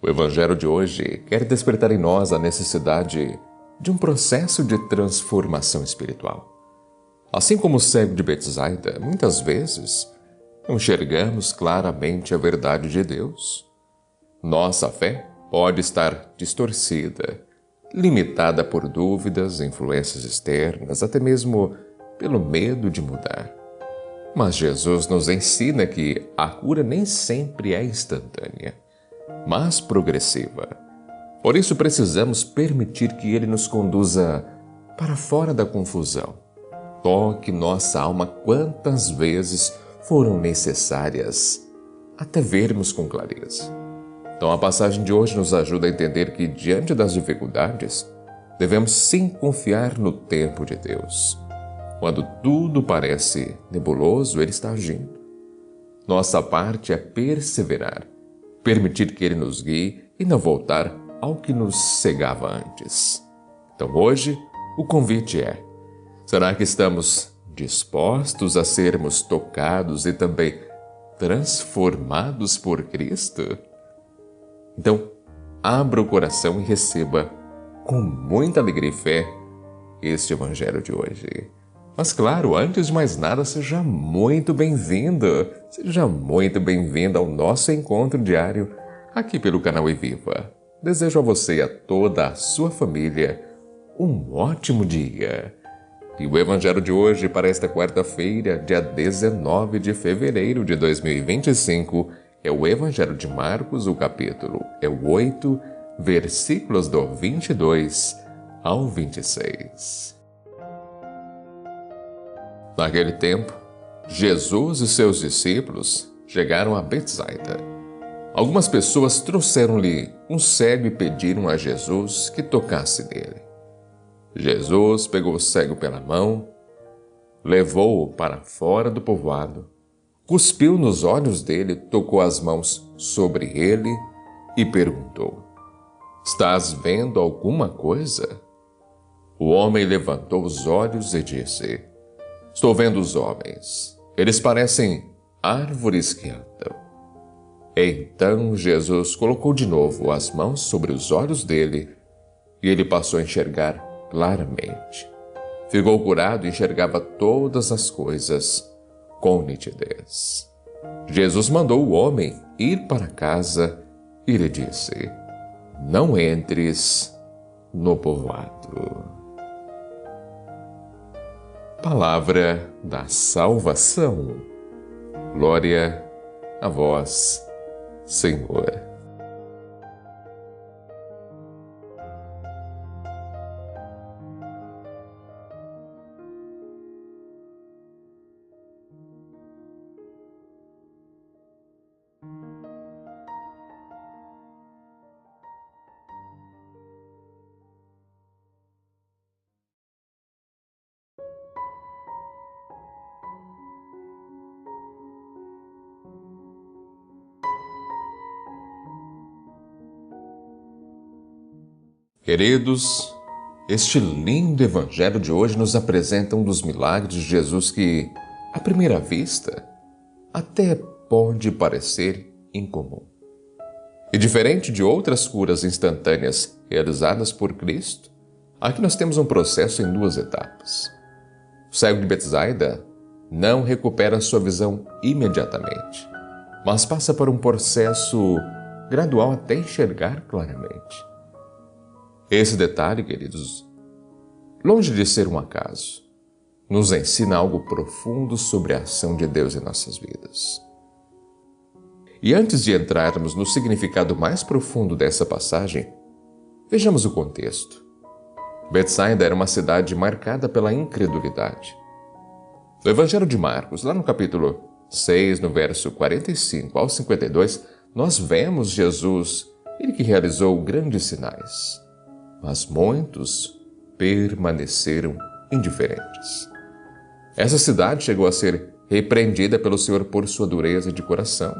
O Evangelho de hoje quer despertar em nós a necessidade de um processo de transformação espiritual. Assim como o cego de Betsaida, muitas vezes não enxergamos claramente a verdade de Deus. Nossa fé pode estar distorcida, limitada por dúvidas, influências externas, até mesmo pelo medo de mudar. Mas Jesus nos ensina que a cura nem sempre é instantânea, mas progressiva. Por isso precisamos permitir que Ele nos conduza para fora da confusão. Toque nossa alma quantas vezes foram necessárias até vermos com clareza. Então a passagem de hoje nos ajuda a entender que diante das dificuldades, devemos sim confiar no tempo de Deus. Quando tudo parece nebuloso, Ele está agindo. Nossa parte é perseverar, permitir que Ele nos guie e não voltar ao que nos cegava antes. Então hoje, o convite é: será que estamos dispostos a sermos tocados e também transformados por Cristo? Então, abra o coração e receba com muita alegria e fé este Evangelho de hoje. Mas claro, antes de mais nada, seja muito bem-vindo, seja muito bem-vinda ao nosso encontro diário aqui pelo canal Eviva. Desejo a você e a toda a sua família um ótimo dia. E o Evangelho de hoje para esta quarta-feira, dia 19 de fevereiro de 2025, é o Evangelho de Marcos, o capítulo é o 8, versículos do 22 ao 26. Naquele tempo, Jesus e seus discípulos chegaram a Betsaida. Algumas pessoas trouxeram-lhe um cego e pediram a Jesus que tocasse nele. Jesus pegou o cego pela mão, levou-o para fora do povoado, cuspiu nos olhos dele, tocou as mãos sobre ele e perguntou: "Estás vendo alguma coisa?" O homem levantou os olhos e disse: "Estou vendo os homens. Eles parecem árvores que andam." Então Jesus colocou de novo as mãos sobre os olhos dele e ele passou a enxergar claramente. Ficou curado e enxergava todas as coisas com nitidez. Jesus mandou o homem ir para casa e lhe disse: "Não entres no povoado." Palavra da salvação. Glória a vós, Senhor. Queridos, este lindo Evangelho de hoje nos apresenta um dos milagres de Jesus que, à primeira vista, até pode parecer incomum. E diferente de outras curas instantâneas realizadas por Cristo, aqui nós temos um processo em duas etapas. O cego de Betsaida não recupera sua visão imediatamente, mas passa por um processo gradual até enxergar claramente. Esse detalhe, queridos, longe de ser um acaso, nos ensina algo profundo sobre a ação de Deus em nossas vidas. E antes de entrarmos no significado mais profundo dessa passagem, vejamos o contexto. Betsaida era uma cidade marcada pela incredulidade. No Evangelho de Marcos, lá no capítulo 6, no verso 45 ao 52, nós vemos Jesus, ele que realizou grandes sinais. Mas muitos permaneceram indiferentes. Essa cidade chegou a ser repreendida pelo Senhor por sua dureza de coração.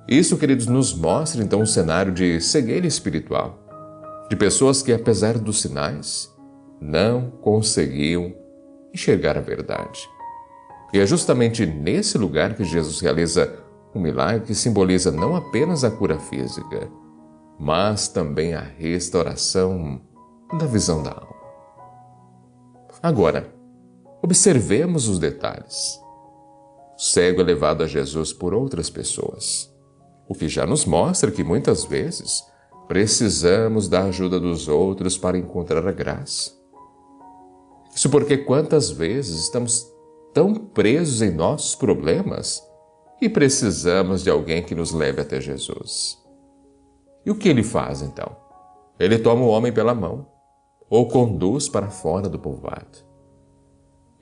Isso, queridos, nos mostra então um cenário de cegueira espiritual, de pessoas que, apesar dos sinais, não conseguiam enxergar a verdade. E é justamente nesse lugar que Jesus realiza um milagre que simboliza não apenas a cura física, mas também a restauração da visão da alma. Agora, observemos os detalhes. O cego é levado a Jesus por outras pessoas, o que já nos mostra que muitas vezes precisamos da ajuda dos outros para encontrar a graça. Isso porque quantas vezes estamos tão presos em nossos problemas e precisamos de alguém que nos leve até Jesus. E o que ele faz então? Ele toma o homem pela mão ou conduz para fora do povoado.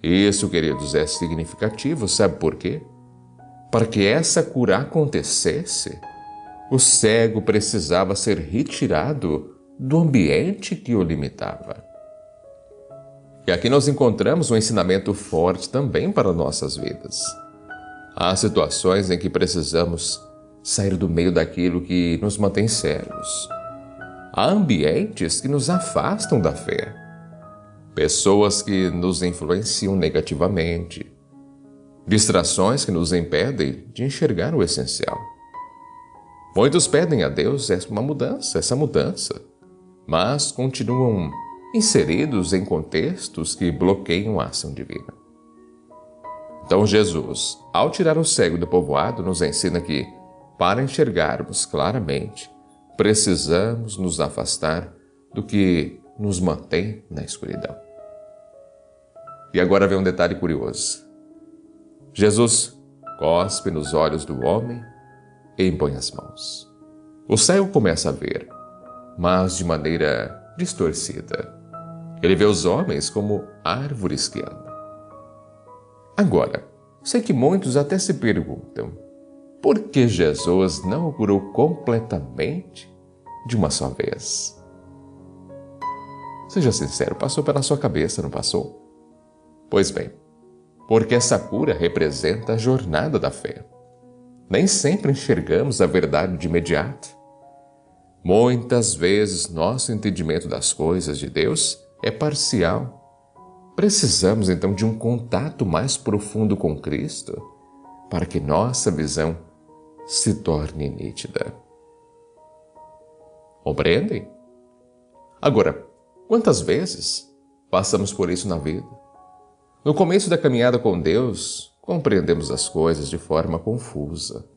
Isso, queridos, é significativo, sabe por quê? Para que essa cura acontecesse, o cego precisava ser retirado do ambiente que o limitava. E aqui nós encontramos um ensinamento forte também para nossas vidas. Há situações em que precisamos sair do meio daquilo que nos mantém cegos. Há ambientes que nos afastam da fé. Pessoas que nos influenciam negativamente. Distrações que nos impedem de enxergar o essencial. Muitos pedem a Deus essa mudança, mas continuam inseridos em contextos que bloqueiam a ação divina. Então Jesus, ao tirar o cego do povoado, nos ensina que, para enxergarmos claramente, precisamos nos afastar do que nos mantém na escuridão. E agora vem um detalhe curioso. Jesus cospe nos olhos do homem e impõe as mãos. O cego começa a ver, mas de maneira distorcida. Ele vê os homens como árvores que andam. Agora, sei que muitos até se perguntam por que Jesus não o curou completamente de uma só vez. Seja sincero, passou pela sua cabeça, não passou? Pois bem, porque essa cura representa a jornada da fé. Nem sempre enxergamos a verdade de imediato. Muitas vezes nosso entendimento das coisas de Deus é parcial. Precisamos então de um contato mais profundo com Cristo para que nossa visão se torne nítida. Compreendem? Agora, quantas vezes passamos por isso na vida? No começo da caminhada com Deus, compreendemos as coisas de forma confusa.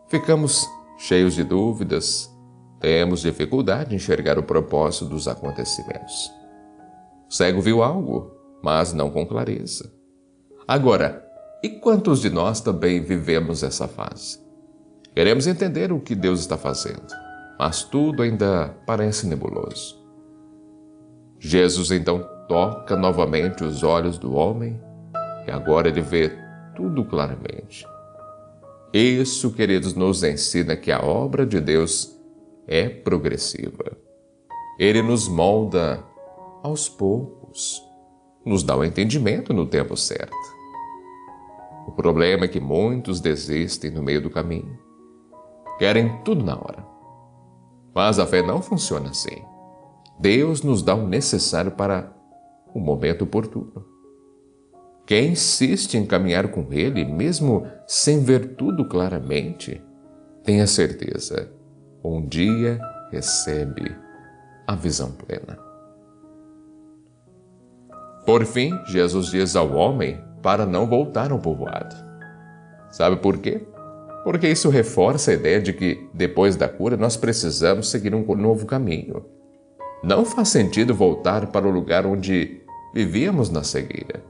Ficamos cheios de dúvidas, temos dificuldade em enxergar o propósito dos acontecimentos. O cego viu algo, mas não com clareza. Agora, e quantos de nós também vivemos essa fase? Queremos entender o que Deus está fazendo, mas tudo ainda parece nebuloso. Jesus então toca novamente os olhos do homem e agora ele vê tudo claramente. Isso, queridos, nos ensina que a obra de Deus é progressiva. Ele nos molda aos poucos, nos dá o entendimento no tempo certo. O problema é que muitos desistem no meio do caminho. Querem tudo na hora. Mas a fé não funciona assim. Deus nos dá o necessário para o momento oportuno. Quem insiste em caminhar com Ele, mesmo sem ver tudo claramente, tenha certeza, um dia recebe a visão plena. Por fim, Jesus diz ao homem para não voltar ao povoado. Sabe por quê? Porque isso reforça a ideia de que, depois da cura, nós precisamos seguir um novo caminho. Não faz sentido voltar para o lugar onde vivíamos na cegueira.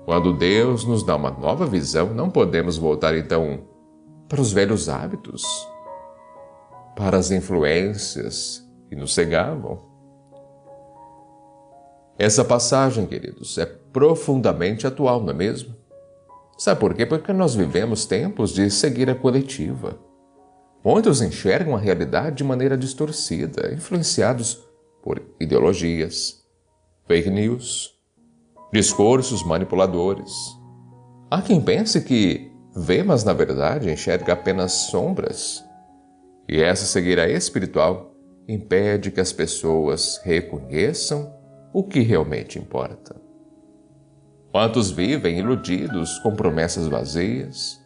Quando Deus nos dá uma nova visão, não podemos voltar então para os velhos hábitos, para as influências que nos cegavam. Essa passagem, queridos, é profundamente atual, não é mesmo? Sabe por quê? Porque nós vivemos tempos de cegueira coletiva. Muitos enxergam a realidade de maneira distorcida, influenciados por ideologias, fake news, discursos manipuladores. Há quem pense que vê, mas na verdade enxerga apenas sombras. E essa cegueira espiritual impede que as pessoas reconheçam o que realmente importa. Quantos vivem iludidos com promessas vazias?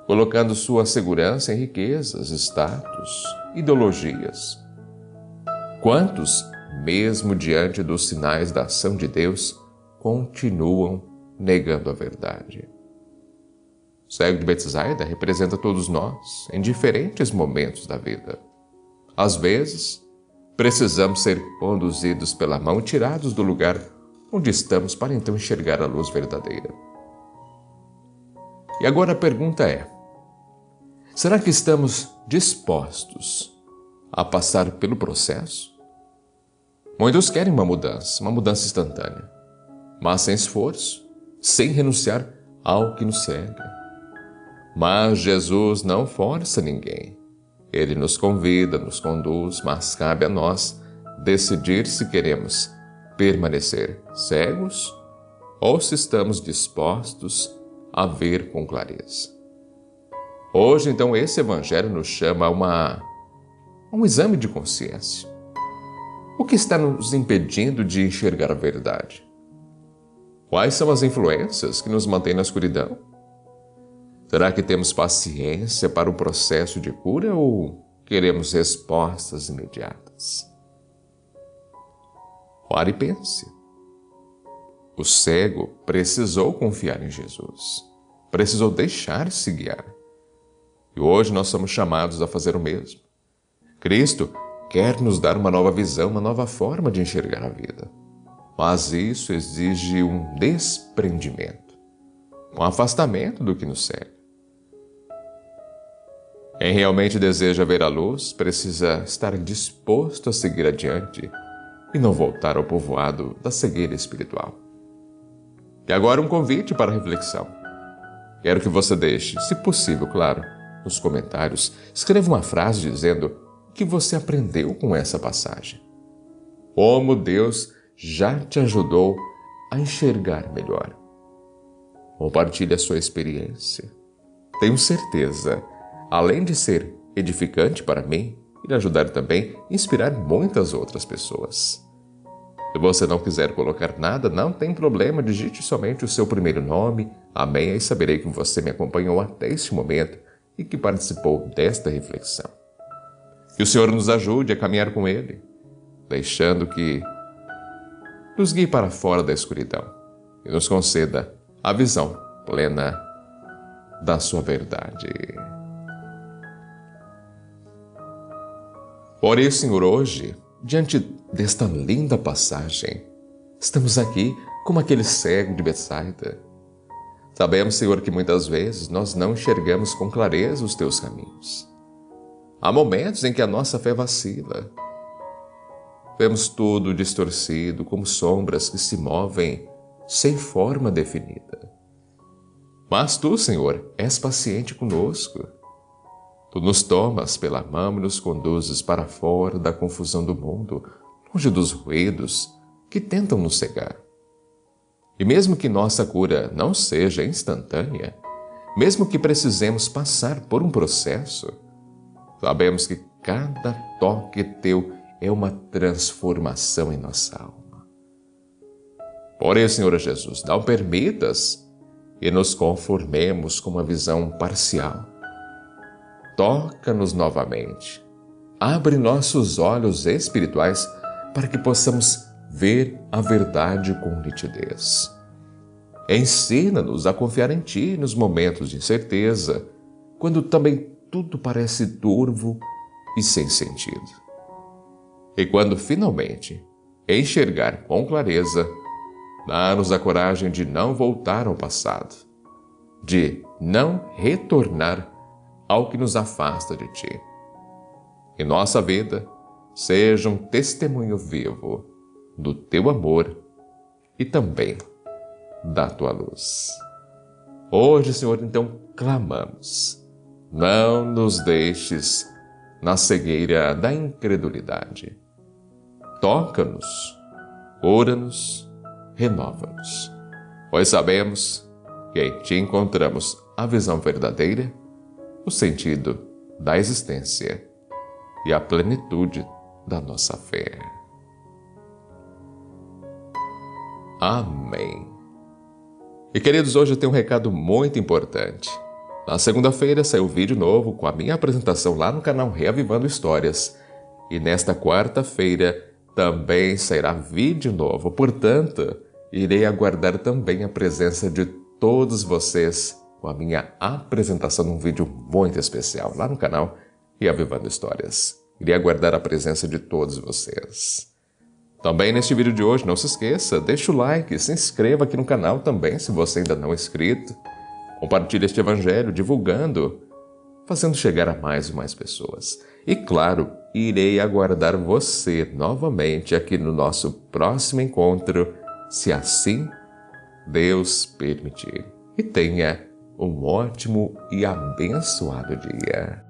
colocando sua segurança em riquezas, status, ideologias. Quantos, mesmo diante dos sinais da ação de Deus, continuam negando a verdade? O cego de Betsaida representa todos nós em diferentes momentos da vida. Às vezes, precisamos ser conduzidos pela mão e tirados do lugar onde estamos para então enxergar a luz verdadeira. E agora a pergunta é: será que estamos dispostos a passar pelo processo? Muitos querem uma mudança instantânea, mas sem esforço, sem renunciar ao que nos cega. Mas Jesus não força ninguém. Ele nos convida, nos conduz, mas cabe a nós decidir se queremos permanecer cegos ou se estamos dispostos a ver com clareza. Hoje, então, esse evangelho nos chama a um exame de consciência. O que está nos impedindo de enxergar a verdade? Quais são as influências que nos mantêm na escuridão? Será que temos paciência para o processo de cura ou queremos respostas imediatas? Ore e pense. O cego precisou confiar em Jesus, precisou deixar-se guiar. E hoje nós somos chamados a fazer o mesmo. Cristo quer nos dar uma nova visão, uma nova forma de enxergar a vida. Mas isso exige um desprendimento, um afastamento do que nos cega. Quem realmente deseja ver a luz precisa estar disposto a seguir adiante e não voltar ao povoado da cegueira espiritual. E agora um convite para reflexão. Quero que você deixe, se possível, claro, nos comentários, escreva uma frase dizendo o que você aprendeu com essa passagem. Como Deus já te ajudou a enxergar melhor. Compartilhe a sua experiência. Tenho certeza, além de ser edificante para mim, irá ajudar também a inspirar muitas outras pessoas. Se você não quiser colocar nada, não tem problema, digite somente o seu primeiro nome, amém, e saberei que você me acompanhou até este momento e que participou desta reflexão. Que o Senhor nos ajude a caminhar com Ele, deixando que nos guie para fora da escuridão e nos conceda a visão plena da sua verdade. Porém, Senhor, hoje, diante desta linda passagem, estamos aqui como aquele cego de Betsaida. Sabemos, Senhor, que muitas vezes nós não enxergamos com clareza os teus caminhos. Há momentos em que a nossa fé vacila. Vemos tudo distorcido, como sombras que se movem sem forma definida. Mas tu, Senhor, és paciente conosco. Tu nos tomas pela mão e nos conduzes para fora da confusão do mundo, longe dos ruídos que tentam nos cegar. E mesmo que nossa cura não seja instantânea, mesmo que precisemos passar por um processo, sabemos que cada toque teu é uma transformação em nossa alma. Porém, Senhor Jesus, não permitas que nos conformemos com uma visão parcial. Toca-nos novamente. Abre nossos olhos espirituais para que possamos ver a verdade com nitidez. Ensina-nos a confiar em Ti nos momentos de incerteza, quando também tudo parece turvo e sem sentido. E quando finalmente enxergar com clareza, dá-nos a coragem de não voltar ao passado, de não retornar ao que nos afasta de Ti. Que nossa vida seja um testemunho vivo do Teu amor e também da Tua luz. Hoje, Senhor, então clamamos, não nos deixes na cegueira da incredulidade. Toca-nos, cura-nos, renova-nos, pois sabemos que em Ti encontramos a visão verdadeira, o sentido da existência e a plenitude da nossa fé. Amém. E queridos, hoje eu tenho um recado muito importante. Na segunda-feira saiu vídeo novo com a minha apresentação lá no canal Reavivando Histórias. E nesta quarta-feira também sairá vídeo novo. Portanto, irei aguardar também a presença de todos vocês com a minha apresentação num vídeo muito especial lá no canal Reavivando Histórias. Irei aguardar a presença de todos vocês. Também neste vídeo de hoje, não se esqueça, deixa o like, se inscreva aqui no canal também se você ainda não é inscrito. Compartilhe este evangelho, divulgando, fazendo chegar a mais e mais pessoas. E claro, irei aguardar você novamente aqui no nosso próximo encontro, se assim Deus permitir. E tenha um ótimo e abençoado dia.